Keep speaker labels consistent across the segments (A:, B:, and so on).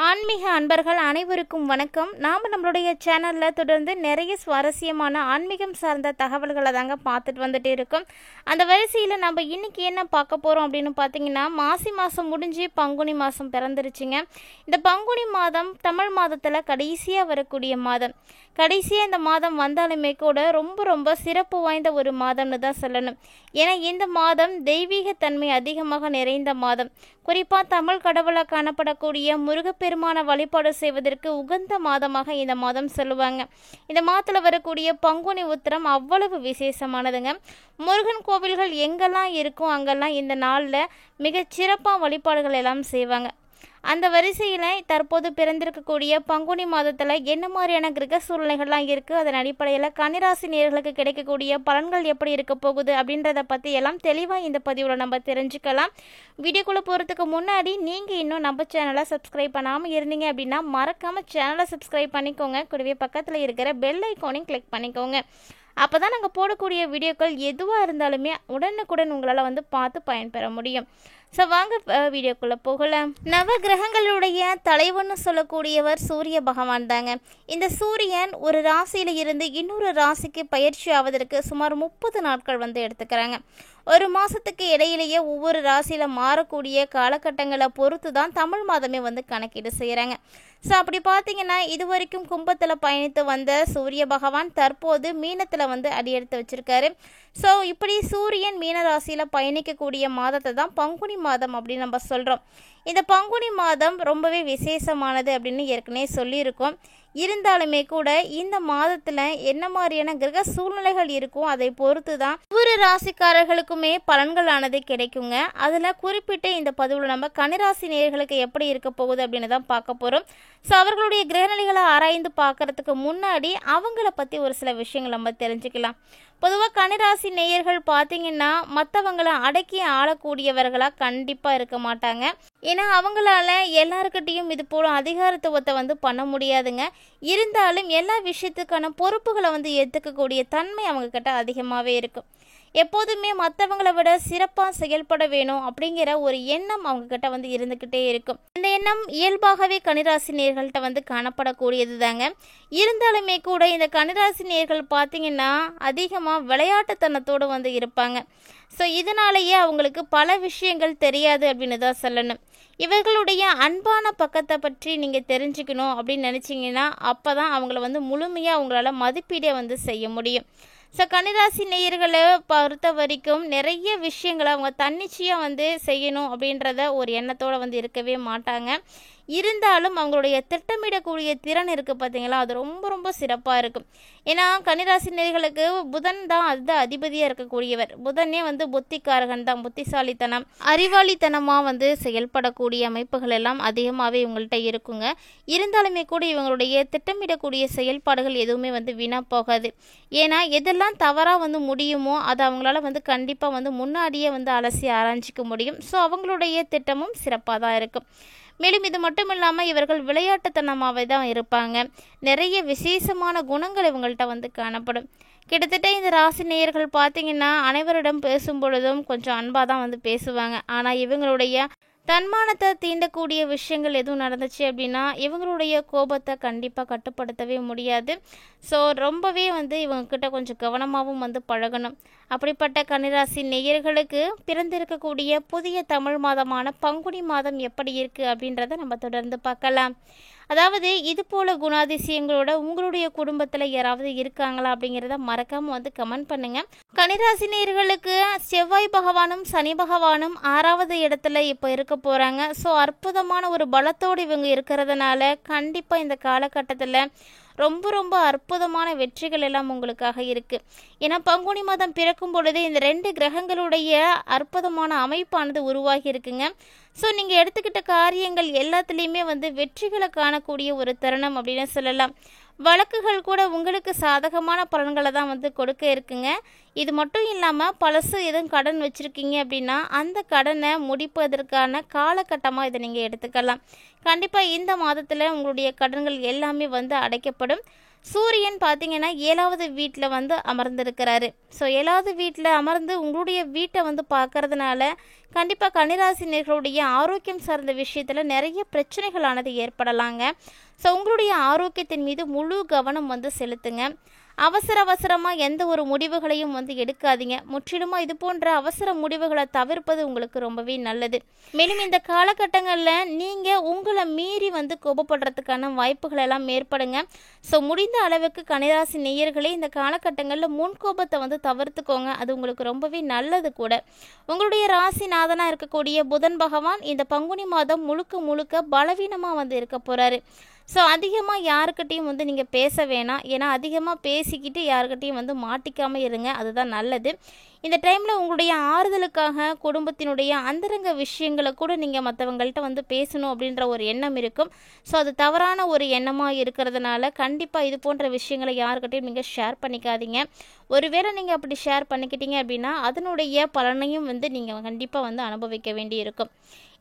A: ஆன்மீக அன்பர்கள் அனைவருக்கும் வணக்கம். நாம் நம்மளுடைய சேனலில் தொடர்ந்து நிறைய சுவாரஸ்யமான ஆன்மீகம் சார்ந்த தகவல்களை தாங்க பார்த்துட்டு வந்துட்டு இருக்கோம். அந்த வரிசையில் நம்ம இன்றைக்கி என்ன பார்க்க போகிறோம் அப்படின்னு பார்த்தீங்கன்னா, மாசி மாதம் முடிஞ்சு பங்குனி மாதம் பிறந்துருச்சுங்க. இந்த பங்குனி மாதம் தமிழ் மாதத்தில் கடைசியாக வரக்கூடிய மாதம். கடைசியாக இந்த மாதம் வந்தாலுமே கூட ரொம்ப சிறப்பு வாய்ந்த ஒரு மாதம்னு தான் சொல்லணும். ஏன்னா இந்த மாதம் தெய்வீகத்தன்மை அதிகமாக நிறைந்த மாதம். குறிப்பாக தமிழ் கடவுளாக காணப்படக்கூடிய முருகப்பெருமான வழிபாடு செய்வதற்கு உகந்த மாதமாக இந்த மாதம் சொல்லுவாங்க. இந்த மாதத்தில் வரக்கூடிய பங்குனி உத்திரம் அவ்வளவு விசேஷமானதுங்க. முருகன் கோவில்கள் எங்கெல்லாம் இருக்கும் அங்கெல்லாம் இந்த நாளில் மிகச் சிறப்பாக வழிபாடுகள் எல்லாம் செய்வாங்க. அந்த வரிசையில் தற்போது பிறந்திருக்கக்கூடிய பங்குனி மாதத்தில் என்ன மாதிரியான கிரக சூழ்நிலைகள்லாம் இருக்குது, அதன் அடிப்படையில் கன்னிராசி நேயர்களுக்கு கிடைக்கக்கூடிய பலன்கள் எப்படி இருக்க போகுது அப்படின்றத பற்றி எல்லாம் தெளிவாக இந்த பதிவில் நம்ம தெரிஞ்சுக்கலாம். வீடியோக்குள்ளே போகிறதுக்கு முன்னாடி நீங்கள் இன்னும் நம்ம சேனலை சப்ஸ்கிரைப் பண்ணாமல் இருந்தீங்க அப்படின்னா மறக்காமல் சேனலை சப்ஸ்கிரைப் பண்ணிக்கோங்க. கூடவே பக்கத்தில் இருக்கிற பெல் ஐக்கானையும் கிளிக் பண்ணிக்கோங்க. அப்போ தான் நாங்கள் போடக்கூடிய வீடியோக்கள் எதுவாக இருந்தாலுமே உடனுக்குடன் உங்களால் பார்த்து பயன்பெற முடியும். ஸோ வாங்க வீடியோக்குள்ளே போகலாம். நவ கிரகங்களுடைய தலைவன்னு சொல்லக்கூடியவர் சூரிய பகவான் தாங்க. இந்த சூரியன் ஒரு ராசியில் இருந்து இன்னொரு ராசிக்கு பயிற்சி ஆவதற்கு சுமார் 30 நாட்கள் எடுத்துக்கிறாங்க. ஒரு மாதத்துக்கு இடையிலேயே ஒவ்வொரு ராசியில் மாறக்கூடிய காலகட்டங்களை பொறுத்து தான் தமிழ் மாதமே கணக்கீடு செய்கிறாங்க. ஸோ அப்படி பார்த்தீங்கன்னா இது வரைக்கும் கும்பத்தில் பயணித்து வந்த சூரிய பகவான் தற்போது மீனத்தில் அடியெடுத்து வச்சிருக்காரு. ஸோ இப்படி சூரியன் மீன ராசியில் பயணிக்கக்கூடிய மாதத்தை தான் பங்குனி மாதம் அப்படின்னு நம்ம சொல்கிறோம். இந்த பங்குனி மாதம் ரொம்பவே விசேஷமானது அப்படின்னு ஏற்கனவே சொல்லியிருக்கோம். இருந்தாலுமே கூட இந்த மாதத்தில் என்ன மாதிரியான கிரக சூழ்நிலைகள் இருக்கும் அதை பொறுத்து தான் ஒவ்வொரு ராசிக்காரர்களுக்குமே பலன்களானது கிடைக்குங்க. அதில் குறிப்பிட்ட இந்த பதிவில் நம்ம கன்னிராசி நேயர்களுக்கு எப்படி இருக்க போகுது அப்படின்னு தான் பார்க்க போகிறோம். ஸோ அவர்களுடைய கிரகநிலைகளை ஆராய்ந்து பார்க்கறதுக்கு முன்னாடி அவங்கள பற்றி ஒரு சில விஷயங்கள் நம்ம தெரிஞ்சுக்கலாம். பொதுவாக கன்னிராசி நேயர்கள் பார்த்தீங்கன்னா மற்றவங்களை அடக்கி ஆளக்கூடியவர்களாக கண்டிப்பாக இருக்க மாட்டாங்க. ஏன்னா அவங்களால எல்லாருக்கிட்டையும் இது போல அதிகாரத்துவத்தை பண்ண முடியாதுங்க. இருந்தாலும் எல்லா விஷயத்துக்கான பொறுப்புகளை ஏற்றுக்கக்கூடிய தன்மை அவங்கக்கிட்ட அதிகமாகவே இருக்கும். எப்போதுமே மற்றவங்களை விட சிறப்பாக செயல்பட வேணும் அப்படிங்கிற ஒரு எண்ணம் அவங்கக்கிட்ட இருந்துக்கிட்டே இருக்கும். இந்த எண்ணம் இயல்பாகவே கன்னிராசி நேயர்கள்ட்ட காணப்படக்கூடியது தாங்க. இருந்தாலுமே கூட இந்த கன்னிராசி நேயர்கள் பார்த்தீங்கன்னா அதிகமாக விளையாட்டுத்தனத்தோடு இருப்பாங்க. ஸோ இதனாலேயே அவங்களுக்கு பல விஷயங்கள் தெரியாது அப்படின்னு தான் சொல்லணும். இவர்களுடைய அன்பான பக்கத்தை பற்றி நீங்கள் தெரிஞ்சுக்கணும் அப்படின்னு நினச்சிங்கன்னா அப்போ தான் அவங்கள முழுமையாக அவங்களால மதிப்பீடே செய்ய முடியும். ஸோ கன்னிராசி நேயர்களை பொறுத்த வரைக்கும் நிறைய விஷயங்களை அவங்க தன்னிச்சையாக செய்யணும் அப்படின்றத ஒரு எண்ணத்தோடு இருக்கவே மாட்டாங்க. இருந்தாலும் அவங்களுடைய திட்டமிடக்கூடிய திறன் இருக்குது பார்த்தீங்களா, அது ரொம்ப சிறப்பாக இருக்கும். ஏன்னா கன்னிராசி நேயர்களுக்கு புதன் தான் அதுதான் அதிபதியாக இருக்கக்கூடியவர். புதனே புத்திக்காரகன் தான். புத்திசாலித்தனம் அறிவாளித்தனமாக செயல்படக்கூடிய அமைப்புகள் எல்லாம் அதிகமாகவே இவங்கள்ட்ட இருக்குங்க. இருந்தாலுமே கூட இவங்களுடைய திட்டமிடக்கூடிய செயல்பாடுகள் எதுவுமே வீணாக போகாது. ஏன்னா எதெல்லாம் தவறாக முடியுமோ அதை அவங்களால கண்டிப்பாக முன்னாடியே அலசி ஆராய்ச்சிக்க முடியும். ஸோ அவங்களுடைய திட்டமும் சிறப்பாக தான் இருக்கும். மேலும் இது மட்டும் இல்லாமல் இவர்கள் விளையாட்டுத்தனமாகவே தான் இருப்பாங்க. நிறைய விசேஷமான குணங்கள் இவங்கள்ட்ட காணப்படும். கிட்டத்தட்ட இந்த ராசி நேயர்கள் பார்த்தீங்கன்னா அனைவரிடம் பேசும் பொழுதும் கொஞ்சம் அன்பாக தான் பேசுவாங்க. ஆனால் இவங்களுடைய தன்மானத்தை தீண்டக்கூடிய விஷயங்கள் எதுவும் நடந்துச்சு அப்படின்னா இவங்களுடைய கோபத்தை கண்டிப்பாக கட்டுப்படுத்தவே முடியாது. ஸோ ரொம்பவே இவங்கக்கிட்ட கொஞ்சம் கவனமாகவும் பழகணும். அப்படிப்பட்ட கன்னிராசி நேயர்களுக்கு பிறந்திருக்கக்கூடிய புதிய தமிழ் மாதமான பங்குனி மாதம் எப்படி இருக்குது அப்படின்றத நம்ம தொடர்ந்து பார்க்கலாம். அதாவது இது போல குணாதிசயங்களோட உங்களுடைய குடும்பத்தில் யாராவது இருக்காங்களா அப்படிங்கிறத மறக்காமல் கமெண்ட் பண்ணுங்கள். கன்னிராசி நேயர்களுக்கு செவ்வாய் பகவானும் சனி பகவானும் 6வது இடத்துல இப்போ இருக்க போகிறாங்க. ஸோ அற்புதமான ஒரு பலத்தோடு இவங்க இருக்கிறதுனால கண்டிப்பாக இந்த காலகட்டத்தில் ரொம்ப அற்புதமான வெற்றிகள் எல்லாம் உங்களுக்காக இருக்குது. ஏன்னா பங்குனி மாதம் பிறக்கும் பொழுது இந்த 2 கிரகங்களுடைய அற்புதமான அமைப்பானது உருவாகி இருக்குங்க. ஸோ நீங்கள் எடுத்துக்கிட்ட காரியங்கள் எல்லாத்துலேயுமே வெற்றிகளை காணக்கூடிய ஒரு தருணம் அப்படின்னு சொல்லலாம். வழக்குகள் கூட உங்களுக்கு சாதகமான பலன்களை தான் கொடுக்க இருக்குங்க. இது மட்டும் இல்லாமல் பழசு எதுவும் கடன் வச்சுருக்கீங்க அப்படின்னா அந்த கடனை முடிப்பதற்கான காலகட்டமாக இதை நீங்கள் எடுத்துக்கலாம். கண்டிப்பாக இந்த மாதத்தில் உங்களுடைய கடன்கள் எல்லாமே அடைக்கப்படும். சூரியன் பார்த்தீங்கன்னா 7வது வீட்டில் வந்து அமர்ந்திருக்கிறாரு. ஸோ 7வது வீட்டில் அமர்ந்து உங்களுடைய வீட்டை வந்து பார்க்கறதுனால கண்டிப்பாக கன்னிராசினியர்களுடைய ஆரோக்கியம் சார்ந்த விஷயத்தில் நிறைய பிரச்சனைகளானது ஏற்படலாங்க. ஸோ உங்களுடைய ஆரோக்கியத்தின் மீது முழு கவனம் வந்து செலுத்துங்க. அவசரமாக எந்த ஒரு முடிவுகளையும் வந்து எடுக்காதீங்க. முற்றிலுமாக இது போன்ற அவசர முடிவுகளை தவிர்ப்பது உங்களுக்கு ரொம்பவே நல்லது. மேலும் இந்த காலகட்டங்களில் நீங்கள் உங்களை மீறி வந்து கோபப்படுறதுக்கான வாய்ப்புகள் எல்லாம் ஏற்படுங்க. ஸோ முடிந்த அளவுக்கு கன்னிராசி நேயர்களே இந்த காலகட்டங்களில் முன்கோபத்தை வந்து தவிர்த்துக்கோங்க. அது உங்களுக்கு ரொம்பவே நல்லது கூட. உங்களுடைய ராசிநாதனாக இருக்கக்கூடிய புதன் பகவான் இந்த பங்குனி மாதம் முழுக்க பலவீனமாக வந்து இருக்க போகிறாரு. ஸோ அதிகமாக யாருக்கிட்டையும் வந்து நீங்கள் பேச வேணாம். ஏன்னா அதிகமாக பேசிக்கிட்டு யாருக்கிட்டையும் வந்து மாட்டிக்காமல் இருங்க. அதுதான் நல்லது. இந்த டைமில் உங்களுடைய ஆறுதலுக்காக குடும்பத்தினுடைய அந்தரங்க விஷயங்களை கூட நீங்கள் மற்றவங்கள்ட்ட வந்து பேசணும் அப்படின்ற ஒரு எண்ணம் இருக்கும். ஸோ அது தவறான ஒரு எண்ணமாக இருக்கிறதுனால கண்டிப்பாக இது போன்ற விஷயங்களை யாருக்கிட்டையும் நீங்கள் ஷேர் பண்ணிக்காதீங்க. ஒருவேளை நீங்கள் அப்படி ஷேர் பண்ணிக்கிட்டீங்க அப்படின்னா அதனுடைய பலனையும் வந்து நீங்கள் கண்டிப்பாக வந்து அனுபவிக்க வேண்டி இருக்கும்.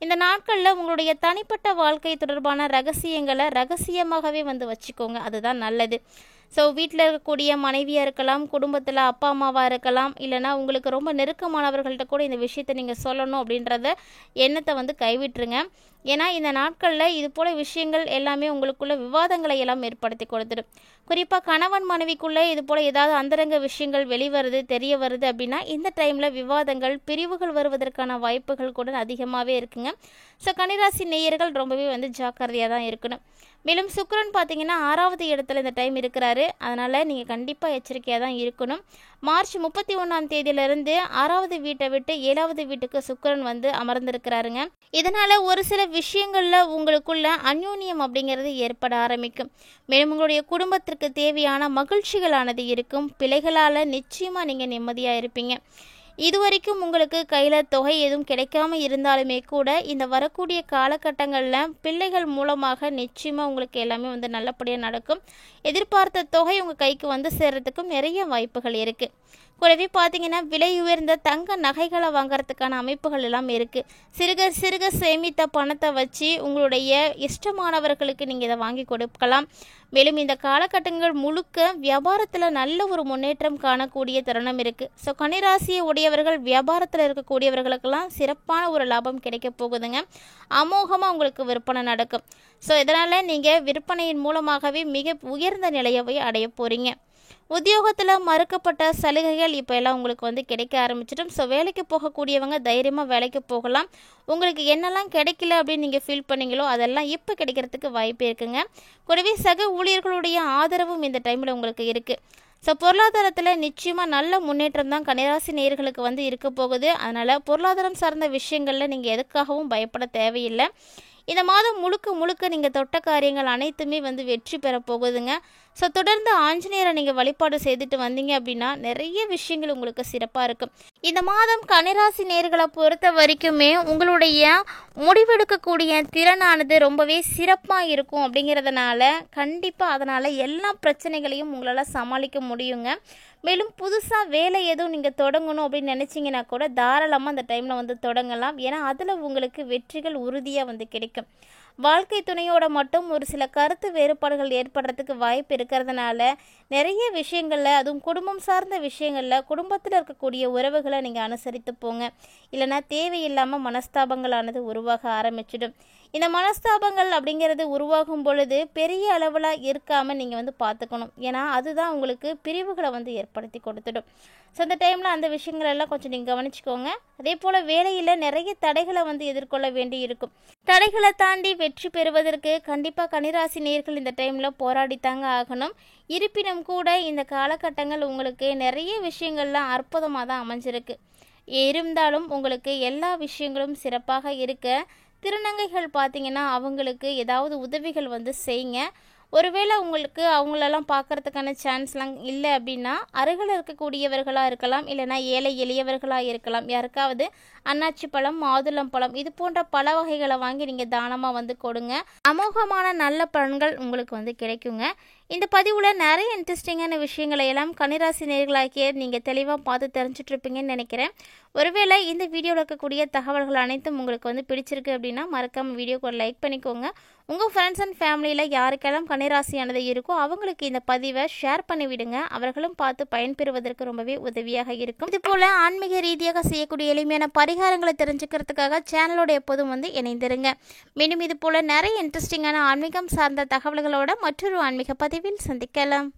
A: இந்த நாட்களில் உங்களுடைய தனிப்பட்ட வாழ்க்கை தொடர்பான ரகசியங்களை ரகசியமாகவே வந்து வச்சுக்கோங்க. அதுதான் நல்லது. ஸோ வீட்டில் இருக்கக்கூடிய மனைவியாக இருக்கலாம், குடும்பத்தில் அப்பா அம்மாவாக இருக்கலாம், இல்லைனா உங்களுக்கு ரொம்ப நெருக்கமானவர்கள்ட்ட கூட இந்த விஷயத்தை நீங்கள் சொல்லணும் அப்படின்றத எண்ணத்தை வந்து கைவிட்டுருங்க. ஏன்னா இந்த நாட்களில் இது போல விஷயங்கள் எல்லாமே உங்களுக்குள்ள விவாதங்களை எல்லாம் ஏற்படுத்தி கொடுத்துடும். குறிப்பாக கணவன் மனைவிக்குள்ளே இது போல் ஏதாவது அந்தரங்க விஷயங்கள் வெளிவருது தெரிய வருது அப்படின்னா இந்த டைமில் விவாதங்கள் பிரிவுகள் வருவதற்கான வாய்ப்புகள் கூட அதிகமாகவே இருக்குங்க. ஸோ கன்னிராசி நேயர்கள் ரொம்பவே வந்து ஜாக்கிரதையாக தான் இருக்கணும். மேலும் சுக்கிரன் பார்த்தீங்கன்னா 6வது இடத்துல இந்த டைம் இருக்கிறாரு. அதனால் நீங்கள் கண்டிப்பாக எச்சரிக்கையாக தான் இருக்கணும். மார்ச் 31ஆம் தேதியிலிருந்து 6வது வீட்டை விட்டு 7வது வீட்டுக்கு சுக்கிரன் வந்து அமர்ந்திருக்கிறாருங்க. இதனால் ஒரு சில விஷயங்களில் உங்களுக்குள்ள அந்யோன்யம் அப்படிங்கிறது ஏற்பட ஆரம்பிக்கும். மேலும் உங்களுடைய குடும்பத்திற்கு தேவையான மகிழ்ச்சிகளானது இருக்கும். பிள்ளைகளால் நிச்சயமாக நீங்கள் நிம்மதியாக இருப்பீங்க. இதுவரைக்கும் உங்களுக்கு கையில் தொகை எதுவும் கிடைக்காம இருந்தாலுமே கூட இந்த வரக்கூடிய காலகட்டங்களில் பிள்ளைகள் மூலமாக நிச்சயமாக உங்களுக்கு எல்லாமே வந்து நல்லபடியாக நடக்கும். எதிர்பார்த்த தொகை உங்கள் கைக்கு வந்து சேர்றதுக்கும் நிறைய வாய்ப்புகள் இருக்குது. கூடவே பார்த்தீங்கன்னா விலை உயர்ந்த தங்க நகைகளை வாங்கிறதுக்கான அமைப்புகள் எல்லாம் இருக்குது. சிறுக சேமித்த பணத்தை வச்சு உங்களுடைய இஷ்டமானவர்களுக்கு நீங்கள் இதை வாங்கி கொடுக்கலாம். மேலும் இந்த காலகட்டங்கள் முழுக்க வியாபாரத்தில் நல்ல ஒரு முன்னேற்றம் காணக்கூடிய தருணம் இருக்குது. ஸோ கன்னிராசியை உடையவர்கள் வியாபாரத்தில் இருக்கக்கூடியவர்களுக்கெல்லாம் சிறப்பான ஒரு லாபம் கிடைக்க போகுதுங்க. அமோகமாக உங்களுக்கு விற்பனை நடக்கும். ஸோ இதனால் நீங்கள் விற்பனையின் மூலமாகவே மிக உயர்ந்த நிலையை அடைய போகிறீங்க. உத்தியோகத்தில் மறுக்கப்பட்ட சலுகைகள் இப்போ எல்லாம் உங்களுக்கு வந்து கிடைக்க ஆரம்பிச்சிடும். ஸோ வேலைக்கு போகக்கூடியவங்க தைரியமாக வேலைக்கு போகலாம். உங்களுக்கு என்னெல்லாம் கிடைக்கல அப்படின்னு நீங்கள் ஃபீல் பண்ணீங்களோ அதெல்லாம் இப்போ கிடைக்கிறதுக்கு வாய்ப்பு இருக்குங்க. கூடவே சக ஊழியர்களுடைய ஆதரவும் இந்த டைமில் உங்களுக்கு இருக்குது. ஸோ பொருளாதாரத்தில் நிச்சயமாக நல்ல முன்னேற்றம் தான் கன்னிராசி நேயர்களுக்கு வந்து இருக்க போகுது. அதனால் பொருளாதாரம் சார்ந்த விஷயங்களில் நீங்கள் எதுக்காகவும் பயப்பட தேவையில்லை. இந்த மாதம் முழுக்க நீங்கள் தொட்ட காரியங்கள் அனைத்துமே வந்து வெற்றி பெற போகுதுங்க. ஸோ தொடர்ந்து ஆஞ்சநேயரை நீங்கள் வழிபாடு செய்துட்டு வந்தீங்க அப்படின்னா நிறைய விஷயங்கள் உங்களுக்கு சிறப்பாக இருக்கும். இந்த மாதம் கன்னிராசி நேயர்களை பொறுத்த வரைக்குமே உங்களுடைய முடிவெடுக்கக்கூடிய திறனானது ரொம்பவே சிறப்பாக இருக்கும். அப்படிங்கிறதுனால கண்டிப்பாக அதனால் எல்லா பிரச்சனைகளையும் உங்களால் சமாளிக்க முடியுங்க. மேலும் புதுசாக வேலை எதுவும் நீங்கள் தொடங்கணும் அப்படின்னு நினச்சிங்கன்னா கூட தாராளமாக அந்த டைமில் வந்து தொடங்கலாம். ஏன்னா அதில் உங்களுக்கு வெற்றிகள் உறுதியாக வந்து கிடைக்கும். வாழ்க்கை துணையோட மட்டும் ஒரு சில கருத்து வேறுபாடுகள் ஏற்படுறதுக்கு வாய்ப்பு இருக்கிறதுனால நிறைய விஷயங்களில் அதுவும் குடும்பம் சார்ந்த விஷயங்களில் குடும்பத்தில் இருக்கக்கூடிய உறவுகளை நீங்கள் அனுசரித்து போங்க. இல்லைனா தேவையில்லாமல் மனஸ்தாபங்களானது உருவாக ஆரம்பிச்சிடும். இந்த மனஸ்தாபங்கள் அப்படிங்கிறது உருவாகும் பொழுது பெரிய அளவில் இருக்காமல் நீங்கள் வந்து பார்த்துக்கணும். ஏன்னா அதுதான் உங்களுக்கு பிரிவுகளை வந்து ஏற்படுத்தி கொடுத்துடும். ஸோ அந்த டைமில் அந்த விஷயங்களெல்லாம் கொஞ்சம் நீங்கள் கவனிச்சுக்கோங்க. அதே போல் வேலையில் நிறைய தடைகளை வந்து எதிர்கொள்ள வேண்டி இருக்கும். தடைகளை தாண்டி வெற்றி பெறுவதற்கு கண்டிப்பாக கன்னிராசி நேயர்கள் இந்த டைமில் போராடித்தாங்க ஆகணும். இருப்பினும் கூட இந்த காலகட்டங்கள் உங்களுக்கு நிறைய விஷயங்கள்லாம் அற்புதமாக தான் அமைஞ்சிருக்கு. இருந்தாலும் உங்களுக்கு எல்லா விஷயங்களும் சிறப்பாக இருக்க திருநங்கைகள் பார்த்தீங்கன்னா அவங்களுக்கு ஏதாவது உதவிகள் வந்து செய்யுங்க. ஒருவேளை உங்களுக்கு அவங்களெல்லாம் பார்க்குறதுக்கான சான்ஸ்லாம் இல்லை அப்படின்னா அருகில் இருக்கக்கூடியவர்களாக இருக்கலாம், இல்லைனா ஏழை எளியவர்களாக இருக்கலாம். யாருக்காவது அன்னாச்சி பழம், மாதுளம் பழம் இது போன்ற பல வகைகளை வாங்கி நீங்கள் தானமாக வந்து கொடுங்க. அமோகமான நல்ல பலன்கள் உங்களுக்கு வந்து கிடைக்குங்க. இந்த பதிவில் நிறைய இன்ட்ரெஸ்டிங்கான விஷயங்களை எல்லாம் கன்னிராசி நேயர்களாகிய நீங்கள் தெளிவாக பார்த்து தெரிஞ்சிட்ருப்பீங்கன்னு நினைக்கிறேன். ஒருவேளை இந்த வீடியோவில் இருக்கக்கூடிய தகவல்கள் அனைத்தும் உங்களுக்கு வந்து பிடிச்சிருக்கு அப்படின்னா மறக்காமல் வீடியோக்கு ஒரு லைக் பண்ணிக்கோங்க. உங்கள் ஃப்ரெண்ட்ஸ் அண்ட் ஃபேமிலியில் யாருக்கெல்லாம் கன்னிராசியானது இருக்கோ அவங்களுக்கு இந்த பதிவை ஷேர் பண்ணிவிடுங்க. அவர்களும் பார்த்து பயன்பெறுவதற்கு ரொம்பவே உதவியாக இருக்கும். இது போல் ஆன்மீக ரீதியாக செய்யக்கூடிய எளிமையான பரிகாரங்களை தெரிஞ்சுக்கிறதுக்காக சேனலோட எப்போதும் இணைந்திருங்க. மீண்டும் இது போல் நிறைய இன்ட்ரெஸ்டிங்கான ஆன்மீகம் சார்ந்த தகவல்களோட மற்றொரு ஆன்மீக பதிவில் சந்திக்கலாம்.